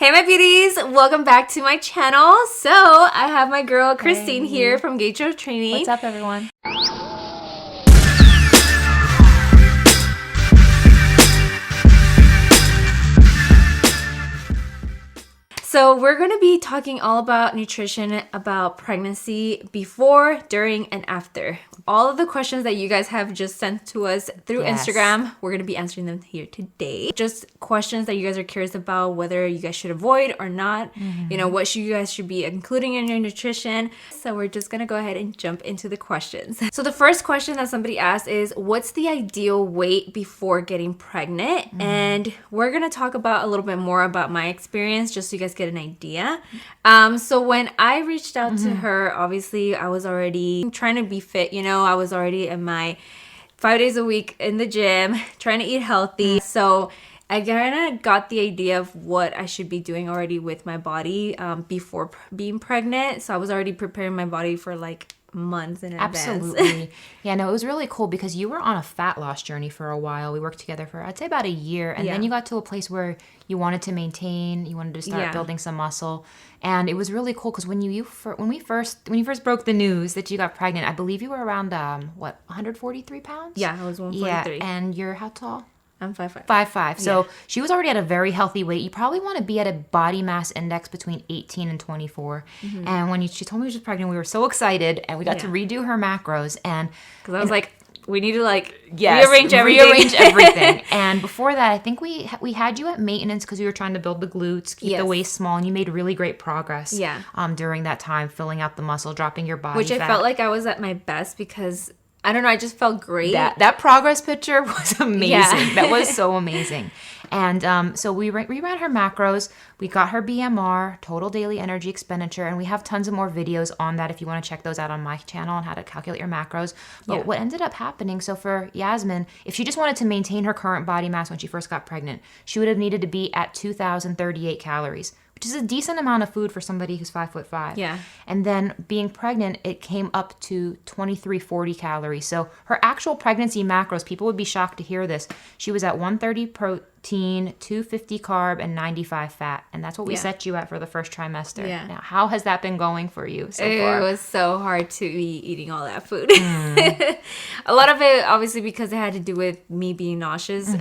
Hey my beauties, welcome back to my channel. So I have my girl Christine here from Gator Training. What's up everyone? So we're going to be talking all about nutrition, about pregnancy, before, during, and after. All of the questions that you guys have just sent to us through Instagram, we're going to be answering them here today. Just questions that you guys are curious about, whether you guys should avoid or not. You know, what you guys should be including in your nutrition. So we're just going to go ahead and jump into the questions. So the first question that somebody asked is, what's the ideal weight before getting pregnant? And we're going to talk about a little bit more about my experience, just so you guys get an idea. So when I reached out to her, obviously I was already trying to be fit, you know, I was already in my 5 days a week in the gym, trying to eat healthy. So I kind of got the idea of what I should be doing already with my body before being pregnant. So I was already preparing my body for like months in advance. Absolutely. Yeah, no, it was really cool because you were on a fat loss journey for a while. We worked together for, I'd say, about a year. And then you got to a place where you wanted to maintain, you wanted to start building some muscle. And it was really cool because when you first broke the news that you got pregnant, I believe you were around, 143 pounds? Yeah, I was 143. Yeah, and you're how tall? I'm 5'5". 5'5". So she was already at a very healthy weight. You probably want to be at a body mass index between 18 and 24. And when she told me she was pregnant, we were so excited, and we got to redo her macros. And because I was like, we need to rearrange everything. And before that, I think we had you at maintenance because you were trying to build the glutes, keep the waist small, and you made really great progress. During that time, filling out the muscle, dropping your body fat. I felt like I was at my best because I don't know, I just felt great. That progress picture was amazing. Yeah. That was so amazing. And so we ran her macros. We got her BMR, total daily energy expenditure, and we have tons of more videos on that if you want to check those out on my channel on how to calculate your macros. But what ended up happening, so for Yasmin, if she just wanted to maintain her current body mass when she first got pregnant, she would have needed to be at 2,038 calories. Which is a decent amount of food for somebody who's 5'5". Yeah. And then being pregnant, it came up to 2,340 calories. So her actual pregnancy macros, people would be shocked to hear this. She was at 130 protein, 250 carb, and 95 fat. And that's what we set you at for the first trimester. Yeah. Now, how has that been going for you so far? It was so hard to be eating all that food. A lot of it, obviously, because it had to do with me being nauseous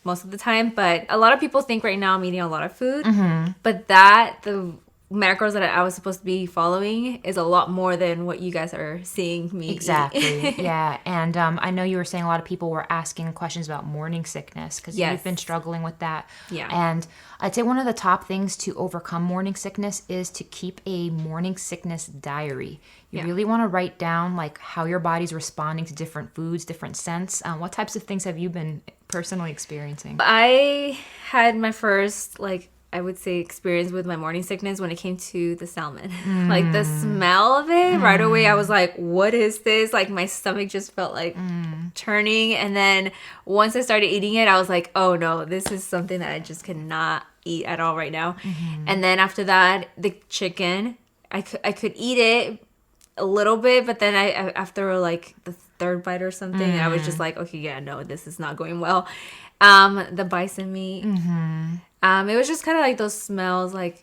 most of the time. But a lot of people think right now I'm eating a lot of food. But the macros that I was supposed to be following is a lot more than what you guys are seeing me Exactly. Yeah. And I know you were saying a lot of people were asking questions about morning sickness because you've been struggling with that. Yeah. And I'd say one of the top things to overcome morning sickness is to keep a morning sickness diary. You really want to write down like how your body's responding to different foods, different scents. What types of things have you been personally experiencing? I had my first I would say experience with my morning sickness when it came to the salmon. Like the smell of it, right away I was like, what is this? Like my stomach just felt like turning. And then once I started eating it, I was like, oh no, this is something that I just cannot eat at all right now. And then after that, the chicken, I could eat it a little bit, but then I after like the third bite or something, I was just like, okay, yeah, no, this is not going well. The bison meat. It was just kind of like those smells, like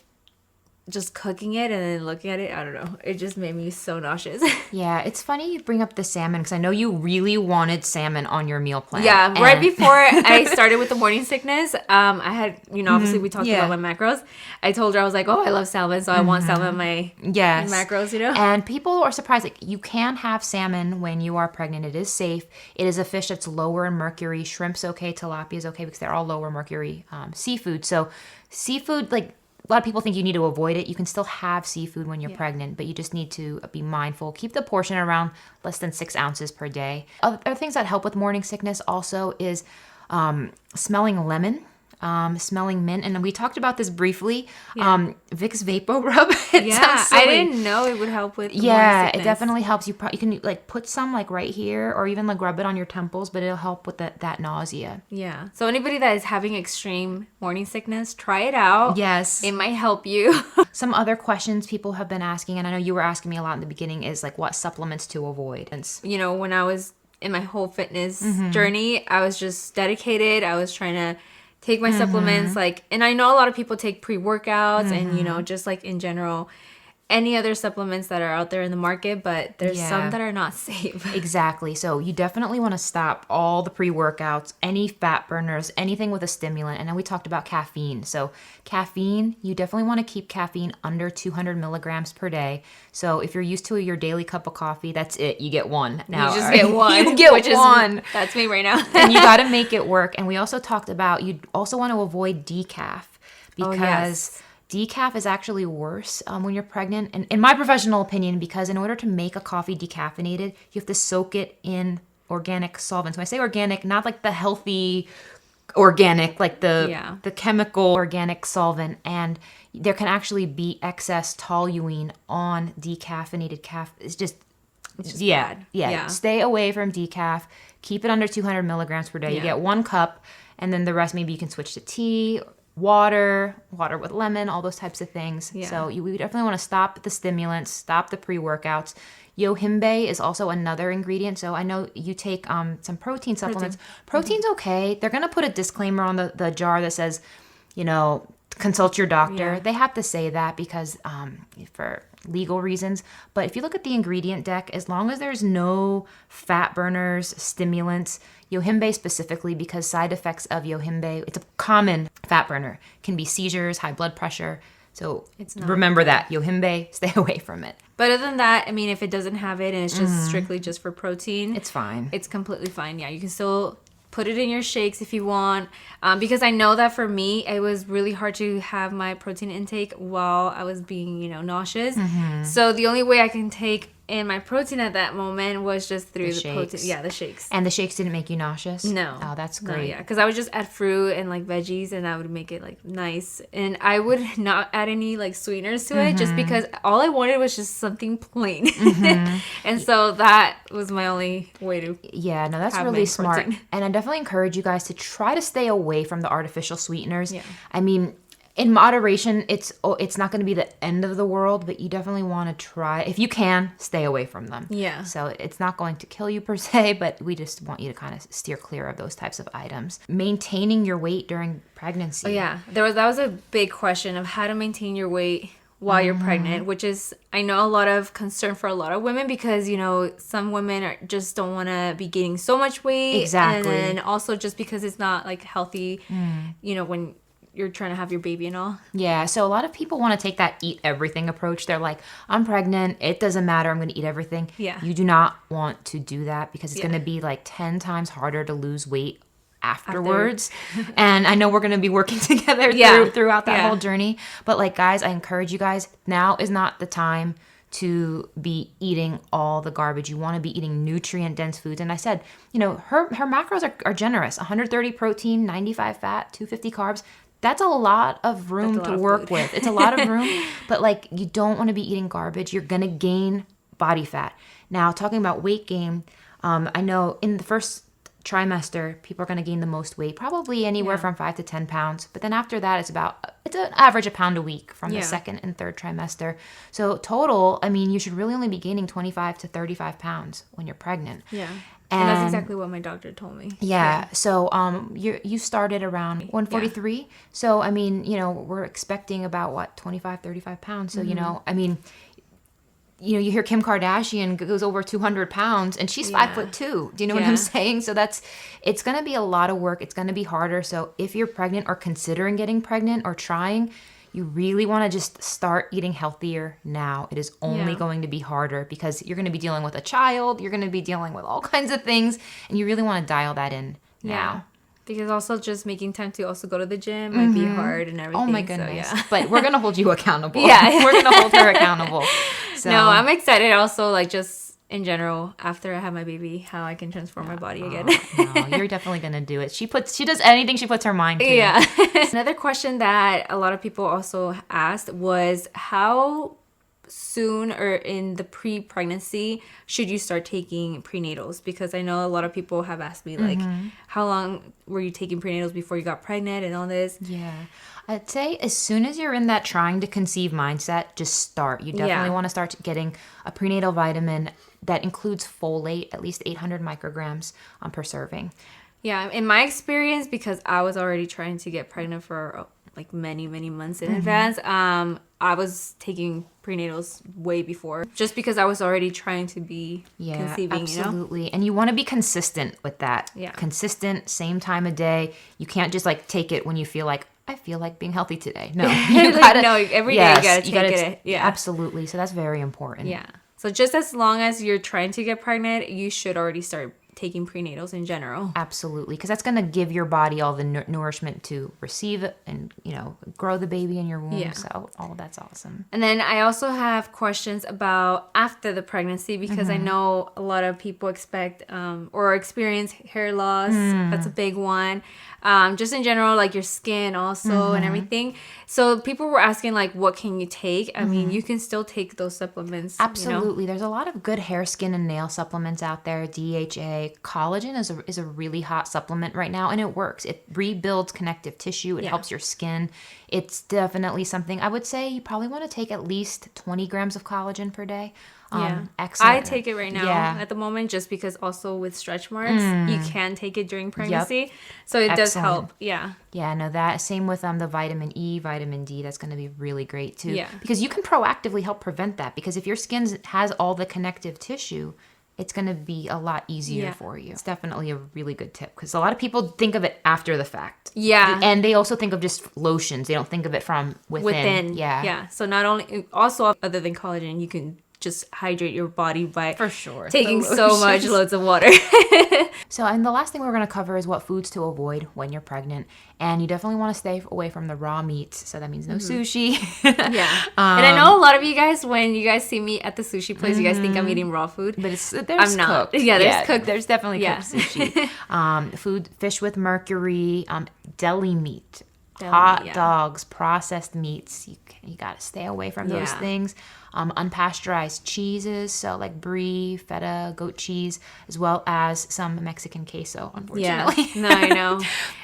just cooking it and then looking at it. I don't know. It just made me so nauseous. Yeah, it's funny you bring up the salmon because I know you really wanted salmon on your meal plan. Yeah, right before I started with the morning sickness, I had, obviously we talked about my macros. I told her, I was like, oh, I love salmon, so I want salmon in my macros, And people are surprised. Like, you can have salmon when you are pregnant. It is safe. It is a fish that's lower in mercury. Shrimp's okay. Tilapia is okay because they're all lower mercury seafood. So seafood, like, a lot of people think you need to avoid it. You can still have seafood when you're pregnant, but you just need to be mindful. Keep the portion around less than 6 ounces per day. Other things that help with morning sickness also is smelling lemon. Smelling mint, and we talked about this briefly. Vicks Vapor Rub. I didn't know it would help with morning sickness. It definitely helps. You can like put some like right here, or even like rub it on your temples, but it'll help with that nausea. Yeah. So anybody that is having extreme morning sickness, try it out. Yes, it might help you. Some other questions people have been asking, and I know you were asking me a lot in the beginning, is like what supplements to avoid. And when I was in my whole fitness journey, I was just dedicated. I was trying to take my supplements, like, and I know a lot of people take pre-workouts and, you know, just like in general, any other supplements that are out there in the market, but there's some that are not safe. Exactly. So you definitely want to stop all the pre-workouts, any fat burners, anything with a stimulant. And then we talked about caffeine. So caffeine, you definitely want to keep caffeine under 200 milligrams per day. So if you're used to your daily cup of coffee, that's it. You get one. Now, you just get one. You get one. That's me right now. And you got to make it work. And we also talked about, you also want to avoid decaf because decaf is actually worse when you're pregnant. And in my professional opinion, because in order to make a coffee decaffeinated, you have to soak it in organic solvents. When I say organic, not like the healthy organic, like the chemical organic solvent. And there can actually be excess toluene on decaffeinated It's just bad. Yeah. Stay away from decaf. Keep it under 200 milligrams per day. You get 1 cup, and then the rest maybe you can switch to tea, water with lemon, all those types of things. So we definitely want to stop the stimulants, stop the pre-workouts. Yohimbe is also another ingredient. So I know you take some protein supplements. Protein's okay. They're going to put a disclaimer on the jar that says, you know, consult your doctor. They have to say that because for legal reasons. But if you look at the ingredient deck, as long as there's no fat burners, stimulants, Yohimbe specifically, because side effects of Yohimbe, it's a common fat burner, can be seizures, high blood pressure. So remember that. Yohimbe, stay away from it. But other than that, I mean, if it doesn't have it and it's just strictly just for protein, it's fine. It's completely fine. Yeah, you can still put it in your shakes if you want. Because I know that for me, it was really hard to have my protein intake while I was being, you know, nauseous. So the only way I can take in my protein at that moment was just through the protein. Yeah, the shakes. And the shakes didn't make you nauseous? No. Oh, that's great. Yeah, because I would just add fruit and like veggies and I would make it like nice. And I would not add any like sweeteners to it just because all I wanted was just something plain. And so that was my only way to that's really smart. And I definitely encourage you guys to try to stay away from the artificial sweeteners. I mean, in moderation, it's not going to be the end of the world, but you definitely want to try, if you can, stay away from them. So it's not going to kill you per se, but we just want you to kind of steer clear of those types of items. Maintaining your weight during pregnancy. That was a big question of how to maintain your weight while you're pregnant, which is, I know, a lot of concern for a lot of women because, you know, some women just don't want to be gaining so much weight. Exactly. And then also just because it's not like healthy, you know, when you're trying to have your baby and all. Yeah, so a lot of people want to take that eat everything approach. They're like, I'm pregnant, it doesn't matter, I'm going to eat everything. You do not want to do that because it's going to be like 10 times harder to lose weight afterwards. And I know we're going to be working together throughout that whole journey. But like, guys, I encourage you guys, now is not the time to be eating all the garbage. You want to be eating nutrient-dense foods. And I said, you know, her macros are generous. 130 protein, 95 fat, 250 carbs. That's a lot of room to work with. It's a lot of room, but like, you don't want to be eating garbage. You're going to gain body fat. Now, talking about weight gain, I know in the first trimester, people are going to gain the most weight, probably anywhere from 5 to 10 pounds. But then after that, it's an average a pound a week from the second and third trimester. So total, I mean, you should really only be gaining 25 to 35 pounds when you're pregnant. And that's exactly what my doctor told me. So you started around 143. So, I mean, you know, we're expecting about 25, 35 pounds. So, you know, I mean, you know, you hear Kim Kardashian goes over 200 pounds and she's 5'2". Do you know what I'm saying? So it's going to be a lot of work. It's going to be harder. So if you're pregnant or considering getting pregnant or trying, you really want to just start eating healthier now. It is only going to be harder because you're going to be dealing with a child. You're going to be dealing with all kinds of things. And you really want to dial that in now. Because also just making time to also go to the gym might be hard and everything. Oh my goodness. But we're going to hold you accountable. We're going to hold her accountable. So. No, I'm excited also, like, just in general, after I have my baby, how I can transform my body again. No, you're definitely going to do it. She does anything she puts her mind to. Another question that a lot of people also asked was how soon or in the pre-pregnancy should you start taking prenatals? Because I know a lot of people have asked me, like, how long were you taking prenatals before you got pregnant and all this? I'd say as soon as you're in that trying to conceive mindset, just start. You definitely want to start getting a prenatal vitamin that includes folate, at least 800 micrograms per serving. Yeah, in my experience, because I was already trying to get pregnant for like many months in advance, I was taking prenatals way before, just because I was already trying to be conceiving, absolutely. you know? And you want to be consistent with that. Yeah. Consistent, same time of day. You can't just like take it when you feel like, I feel like being healthy today. No, you gotta, no, every day you gotta take it. Yeah, absolutely. So that's very important. Yeah. So just as long as you're trying to get pregnant, you should already start taking prenatals in general. Absolutely, because that's going to give your body all the nourishment to receive it and, you know, grow the baby in your womb. Yeah. So all of that's awesome. And then I also have questions about after the pregnancy, because I know a lot of people expect or experience hair loss. That's a big one. Just in general, like your skin also and everything. So people were asking, like, what can you take? I mean, you can still take those supplements. Absolutely. You know? There's a lot of good hair, skin, and nail supplements out there. DHA, collagen is a really hot supplement right now, and it works. It rebuilds connective tissue. It helps your skin. It's definitely something I would say you probably want to take at least 20 grams of collagen per day. Excellent. I take it right now at the moment, just because also with stretch marks, you can take it during pregnancy. So it does help. Yeah. Yeah, no, that same with the vitamin E, vitamin D, that's going to be really great too. Yeah. Because you can proactively help prevent that, because if your skin has all the connective tissue, it's going to be a lot easier for you. It's definitely a really good tip, because a lot of people think of it after the fact. Yeah. And they also think of just lotions. They don't think of it from within. Yeah. Yeah. So not only, also other than collagen, you can just hydrate your body by taking so much loads of water. So, and the last thing we're going to cover is what foods to avoid when you're pregnant. And you definitely want to stay away from the raw meats. So that means no sushi. Yeah. And I know a lot of you guys, when you guys see me at the sushi place, you guys think I'm eating raw food. But I'm not. Cooked. Yeah, there's cooked. There's definitely cooked sushi. Fish with mercury, deli meat. Hot dogs, processed meats. You got to stay away from those things. Unpasteurized cheeses, so like brie, feta, goat cheese, as well as some Mexican queso, unfortunately. Yeah. No, I know.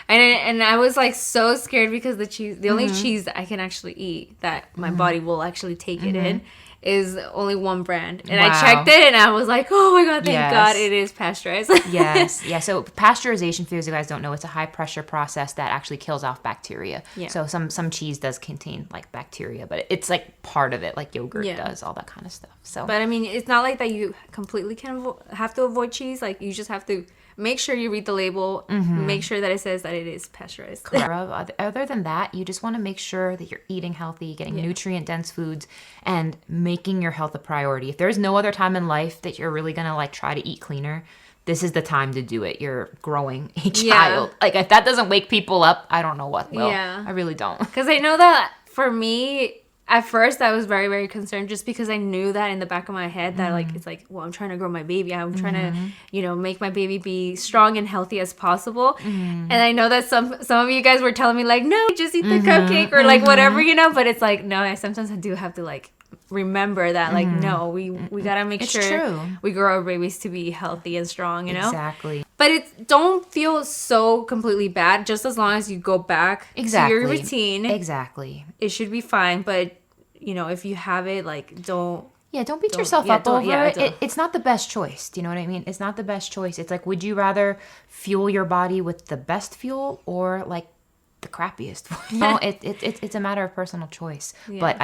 And I was like so scared, because the only cheese that I can actually eat that my body will actually take it in is only one brand. And I checked it and I was like, oh my God, thank God it is pasteurized. Yes. Yeah. So pasteurization, for those of you guys don't know, it's a high pressure process that actually kills off bacteria. Yeah. So some cheese does contain like bacteria, but it's like part of it, like yogurt does, all that kind of stuff. So, but I mean, it's not like that you completely have to avoid cheese. Like, you just have to make sure you read the label, make sure that it says that it is pasteurized. Other than that, you just want to make sure that you're eating healthy, getting nutrient-dense foods, and making your health a priority. If there's no other time in life that you're really going to like try to eat cleaner, this is the time to do it. You're growing a child. Like, if that doesn't wake people up, I don't know what will. Yeah. I really don't. Because I know that for me, at first, I was very, very concerned, just because I knew that in the back of my head that, like, it's like, well, I'm trying to grow my baby. I'm trying to, you know, make my baby be strong and healthy as possible. And I know that some of you guys were telling me, like, no, just eat the cupcake or, like, whatever, you know. But it's like, no, sometimes I do have to, like, remember that, like, no, we got to make sure we grow our babies to be healthy and strong, you know? Exactly. But don't feel so completely bad, just as long as you go back to your routine. Exactly. It should be fine, but you know, if you have it, like, don't beat yourself up over it. It's not the best choice. Do you know what I mean? It's not the best choice. It's like, would you rather fuel your body with the best fuel or like the crappiest fuel? No, it's a matter of personal choice. But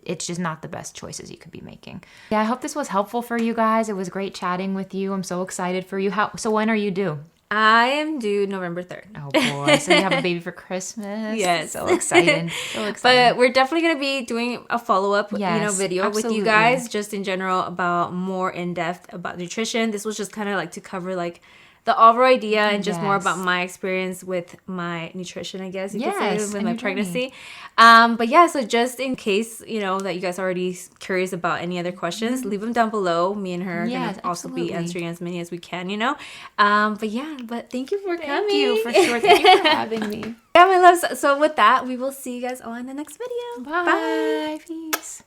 it's just not the best choices you could be making. Yeah, I hope this was helpful for you guys. It was great chatting with you. I'm so excited for you. So when are you due? I am due November 3rd. Oh boy, so you have a baby for Christmas. Yes. So excited. But we're definitely going to be doing a follow-up video with you guys, just in general, about more in-depth about nutrition. This was just kind of like to cover like the overall idea and just more about my experience with my nutrition, I guess you could say, with my pregnancy. But yeah, so just in case, you know, that you guys are already curious about any other questions, leave them down below. Me and her are going to also be answering as many as we can, you know. But thank you for coming. Thank you, for sure. Thank you for having me. Yeah, my loves. So with that, we will see you guys all in the next video. Bye. Peace.